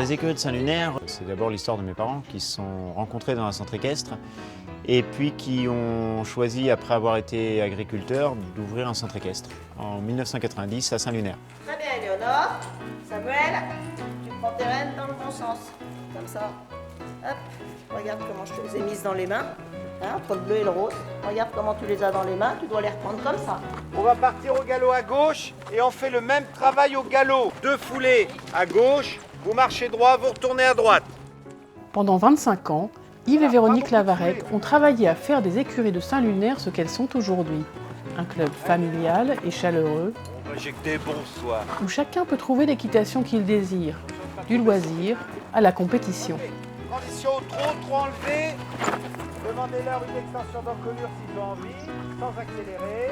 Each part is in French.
Les écuries de Saint-Lunaire, c'est d'abord l'histoire de mes parents qui se sont rencontrés dans un centre équestre et puis qui ont choisi, après avoir été agriculteurs, d'ouvrir un centre équestre en 1990 à Saint-Lunaire. Très bien, Éléonore. Samuel, tu prends tes rênes dans le bon sens. Comme ça. Hop, regarde comment je te les ai mises dans les mains. Hein, entre le bleu et le rose. Regarde comment tu les as dans les mains, tu dois les reprendre comme ça. On va partir au galop à gauche et on fait le même travail au galop. 2 foulées à gauche, vous marchez droit, vous retournez à droite. Pendant 25 ans, Yves et Véronique Lavarec ont travaillé à faire des écuries de Saint-Lunaire ce qu'elles sont aujourd'hui. Un club familial et chaleureux, J'ai que des bons soirs. où chacun peut trouver l'équitation qu'il désire, du loisir à la compétition. Transition trop enlevée. Demandez-leur une extension d'encolure s'ils ont envie, sans accélérer.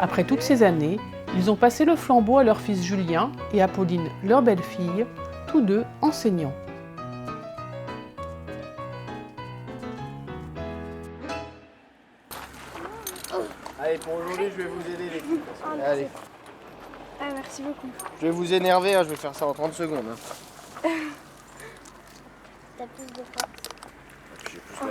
Après toutes ces années, ils ont passé le flambeau à leur fils Julien et à Pauline, leur belle-fille, tous deux enseignants. Allez, pour aujourd'hui, je vais vous aider les filles. Allez, Ah, merci beaucoup. je vais vous énerver, hein, je vais faire ça en 30 secondes. Hein. T'as plus de force.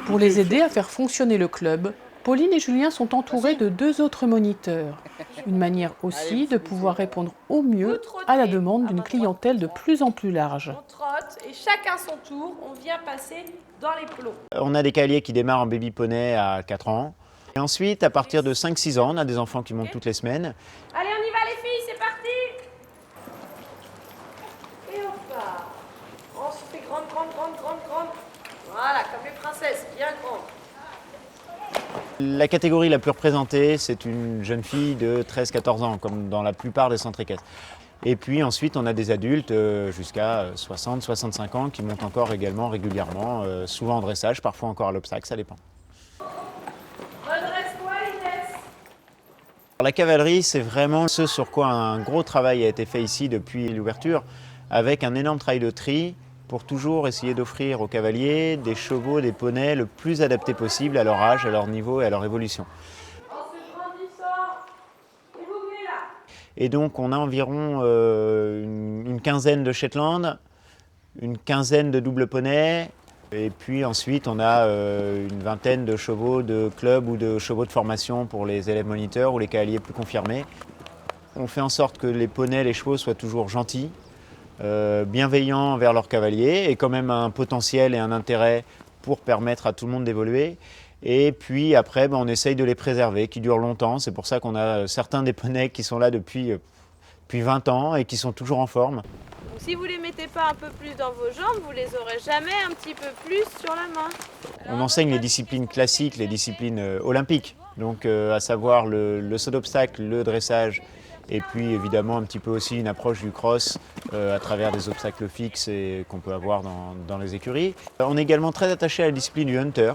Pour les aider à faire fonctionner le club, Pauline et Julien sont entourés de 2 autres moniteurs. Une manière aussi de pouvoir répondre au mieux à la demande d'une clientèle de plus en plus large. On trotte et chacun son tour, on vient passer dans les plots. On a des cavaliers qui démarrent en baby poney à 4 ans. Et ensuite, à partir de 5-6 ans, on a des enfants qui montent toutes les semaines. Allez, on y va les filles, c'est parti. Et on part. On se fait grande. Voilà, comme les princesses, bien grande. La catégorie la plus représentée, c'est une jeune fille de 13-14 ans, comme dans la plupart des centres équestres. Et puis ensuite, on a des adultes jusqu'à 60-65 ans qui montent encore également régulièrement, souvent en dressage, parfois encore à l'obstacle, ça dépend. Redresse-toi, Inès. La cavalerie, c'est vraiment ce sur quoi un gros travail a été fait ici depuis l'ouverture, avec un énorme travail de tri pour toujours essayer d'offrir aux cavaliers des chevaux, des poneys le plus adaptés possible à leur âge, à leur niveau et à leur évolution. En se grandissant, et vous venez là. Et donc on a environ une quinzaine de Shetland, une quinzaine de double poney, et puis ensuite on a une vingtaine de chevaux de club ou de chevaux de formation pour les élèves moniteurs ou les cavaliers plus confirmés. On fait en sorte que les poneys, les chevaux soient toujours gentils, bienveillants envers leurs cavaliers et quand même un potentiel et un intérêt pour permettre à tout le monde d'évoluer. Et puis après, on essaye de les préserver, qui durent longtemps. C'est pour ça qu'on a certains des poneys qui sont là depuis 20 ans et qui sont toujours en forme. Donc, si vous ne les mettez pas un peu plus dans vos jambes, vous les aurez jamais un petit peu plus sur la main. On enseigne les disciplines classiques, les disciplines olympiques, donc à savoir le saut d'obstacle, le dressage, et puis évidemment un petit peu aussi une approche du cross à travers des obstacles fixes et qu'on peut avoir dans les écuries. On est également très attaché à la discipline du hunter,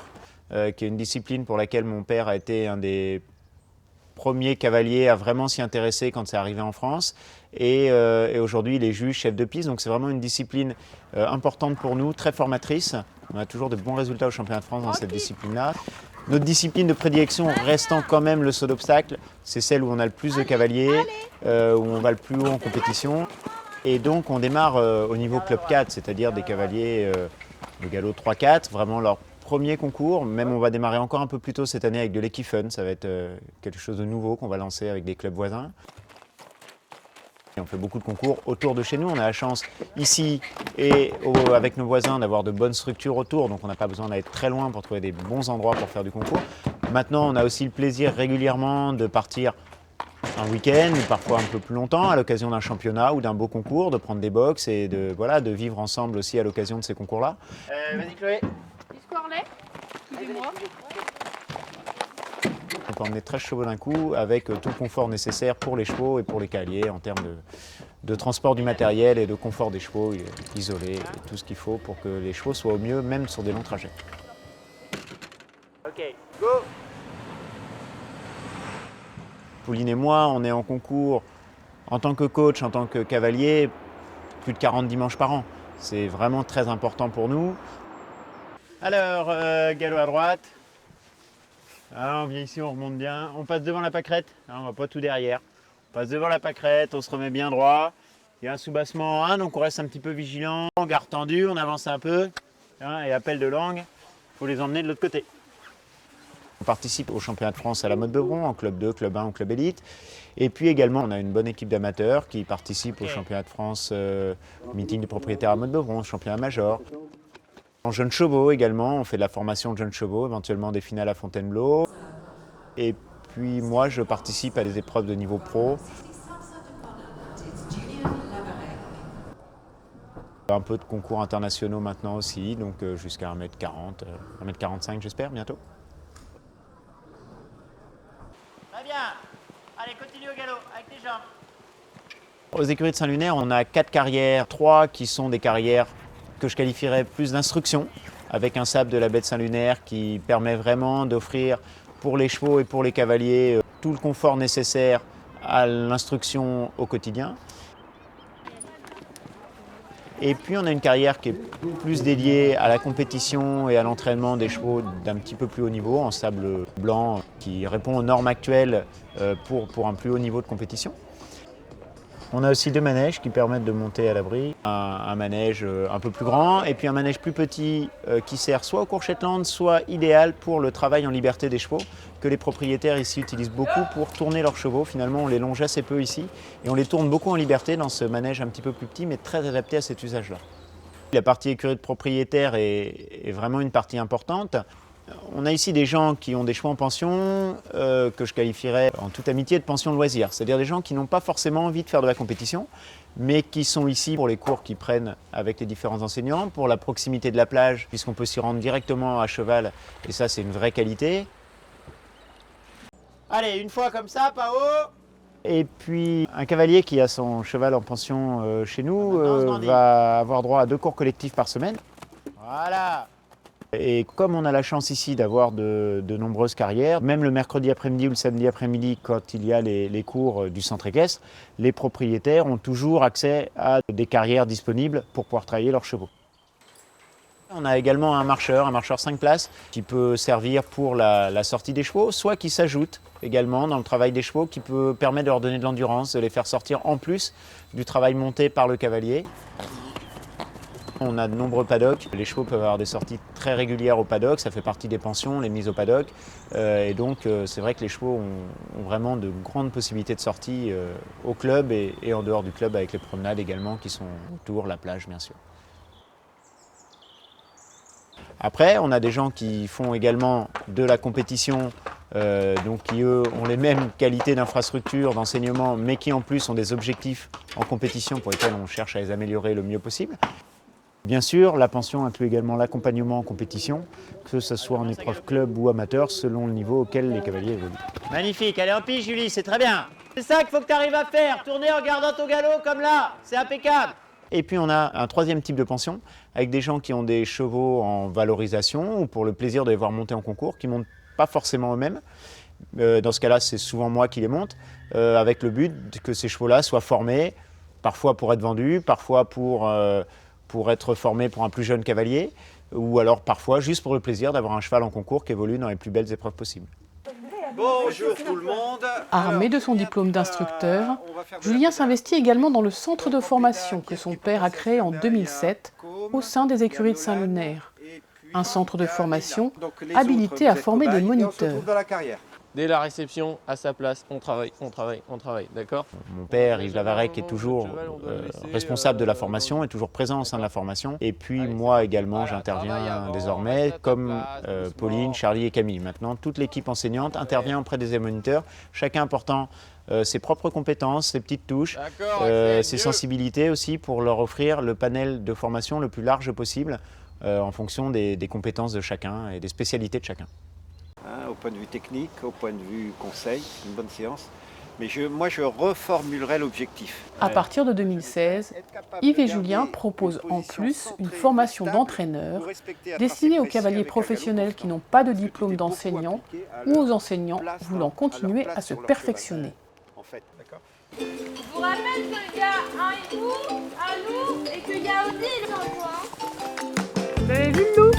qui est une discipline pour laquelle mon père a été un des premiers cavaliers à vraiment s'y intéresser quand c'est arrivé en France. Et aujourd'hui, il est juge, chef de piste, donc c'est vraiment une discipline importante pour nous, très formatrice. On a toujours de bons résultats au championnat de France dans cette discipline-là. Notre discipline de prédilection restant quand même le saut d'obstacle, c'est celle où on a le plus de cavaliers, où on va le plus haut en compétition. Et donc on démarre au niveau club 4, c'est-à-dire des cavaliers de galop 3-4, vraiment leur premier concours. Même on va démarrer encore un peu plus tôt cette année avec de l'Equifun, ça va être quelque chose de nouveau qu'on va lancer avec des clubs voisins. Et on fait beaucoup de concours autour de chez nous. On a la chance ici et avec nos voisins d'avoir de bonnes structures autour, donc on n'a pas besoin d'aller très loin pour trouver des bons endroits pour faire du concours. Maintenant, on a aussi le plaisir régulièrement de partir un week-end, parfois un peu plus longtemps, à l'occasion d'un championnat ou d'un beau concours, de prendre des box et de vivre ensemble aussi à l'occasion de ces concours-là. Vas-y Chloé. Excusez-moi. On peut emmener 13 chevaux d'un coup avec tout le confort nécessaire pour les chevaux et pour les cavaliers en termes de transport du matériel et de confort des chevaux, isolés, et tout ce qu'il faut pour que les chevaux soient au mieux, même sur des longs trajets. Ok, go. Pauline et moi, on est en concours en tant que coach, en tant que cavalier, plus de 40 dimanches par an. C'est vraiment très important pour nous. Alors, galop à droite. Ah, on vient ici, on remonte bien. On passe devant la pâquerette. Ah, on va pas tout derrière. On passe devant la pâquerette, on se remet bien droit. Il y a un soubassement en 1, donc on reste un petit peu vigilant. Garde tendue, on avance un peu. Hein, et appel de langue, il faut les emmener de l'autre côté. On participe au championnat de France à la Motte Beuvron, en club 2, club 1 ou club élite. Et puis également, on a une bonne équipe d'amateurs qui participent au championnat de France, meeting des propriétaires à Motte Beuvron, championnat major. En jeunes chevaux également, on fait de la formation de jeunes chevaux, éventuellement des finales à Fontainebleau. Et puis moi, je participe à des épreuves de niveau pro. Un peu de concours internationaux maintenant aussi, donc jusqu'à 1m40, 1m45 j'espère bientôt. Très bien. Allez, continue au galop avec tes jambes. Aux écuries de Saint-Lunaire, on a 4 carrières, 3 qui sont des carrières que je qualifierais plus d'instruction, avec un sable de la baie de Saint-Lunaire qui permet vraiment d'offrir pour les chevaux et pour les cavaliers tout le confort nécessaire à l'instruction au quotidien. Et puis on a une carrière qui est plus dédiée à la compétition et à l'entraînement des chevaux d'un petit peu plus haut niveau, en sable blanc, qui répond aux normes actuelles pour un plus haut niveau de compétition. On a aussi 2 manèges qui permettent de monter à l'abri. Un manège un peu plus grand et puis un manège plus petit qui sert soit au cours Shetland, soit idéal pour le travail en liberté des chevaux, que les propriétaires ici utilisent beaucoup pour tourner leurs chevaux. Finalement, on les longe assez peu ici et on les tourne beaucoup en liberté dans ce manège un petit peu plus petit mais très adapté à cet usage-là. La partie écurie de propriétaire est vraiment une partie importante. On a ici des gens qui ont des chevaux en pension, que je qualifierais en toute amitié de pension de loisirs. C'est-à-dire des gens qui n'ont pas forcément envie de faire de la compétition, mais qui sont ici pour les cours qu'ils prennent avec les différents enseignants, pour la proximité de la plage, puisqu'on peut s'y rendre directement à cheval, et ça c'est une vraie qualité. Allez, une fois comme ça, pas haut. Et puis un cavalier qui a son cheval en pension chez nous va avoir droit à 2 cours collectifs par semaine. Voilà. Et comme on a la chance ici d'avoir de nombreuses carrières, même le mercredi après-midi ou le samedi après-midi, quand il y a les cours du centre équestre, les propriétaires ont toujours accès à des carrières disponibles pour pouvoir travailler leurs chevaux. On a également un marcheur 5 places, qui peut servir pour la sortie des chevaux, soit qui s'ajoute également dans le travail des chevaux, qui peut permettre de leur donner de l'endurance, de les faire sortir en plus du travail monté par le cavalier. On a de nombreux paddocks. Les chevaux peuvent avoir des sorties très régulières au paddock, ça fait partie des pensions, les mises au paddock. Et donc c'est vrai que les chevaux ont vraiment de grandes possibilités de sortie au club et en dehors du club avec les promenades également qui sont autour, la plage bien sûr. Après, on a des gens qui font également de la compétition, donc qui eux ont les mêmes qualités d'infrastructure, d'enseignement, mais qui en plus ont des objectifs en compétition pour lesquels on cherche à les améliorer le mieux possible. Bien sûr, la pension inclut également l'accompagnement en compétition, que ce soit en épreuve club ou amateur, selon le niveau auquel les cavaliers évoluent. Magnifique, allez en piste Julie, c'est très bien. C'est ça qu'il faut que tu arrives à faire, tourner en regardant ton galop comme là, c'est impeccable. Et puis on a un 3e type de pension, avec des gens qui ont des chevaux en valorisation ou pour le plaisir de les voir monter en concours, qui ne montent pas forcément eux-mêmes. Dans ce cas-là, c'est souvent moi qui les monte, avec le but que ces chevaux-là soient formés, parfois pour être vendus, parfois pour être formés pour un plus jeune cavalier, ou alors parfois juste pour le plaisir d'avoir un cheval en concours qui évolue dans les plus belles épreuves possibles. Bonjour tout le monde. Armé de son diplôme d'instructeur, Julien s'investit également dans le centre de formation que son père a créé en 2007 au sein des écuries de Saint-Lunaire. Un centre de formation habilité à former des moniteurs. Dès la réception, à sa place, on travaille, d'accord ? Mon père, Yves Lavarec, est toujours responsable de la formation, est toujours présent au sein de la formation. Et puis moi également, j'interviens désormais, comme Pauline, Charlie et Camille. Maintenant, toute l'équipe enseignante intervient auprès des moniteurs, chacun apportant ses propres compétences, ses petites touches, ses sensibilités aussi pour leur offrir le panel de formation le plus large possible en fonction des compétences de chacun et des spécialités de chacun. Au point de vue technique, au point de vue conseil, une bonne séance. Mais moi, je reformulerai l'objectif. À partir de 2016, Yves et Julien proposent en plus une formation d'entraîneur destinée aux cavaliers professionnels qui n'ont pas de diplôme d'enseignant ou aux enseignants voulant continuer à se perfectionner. Je vous rappelle qu'il y a un loup et qu'il y a Odile dans le coin. Vous avez vu le loup ?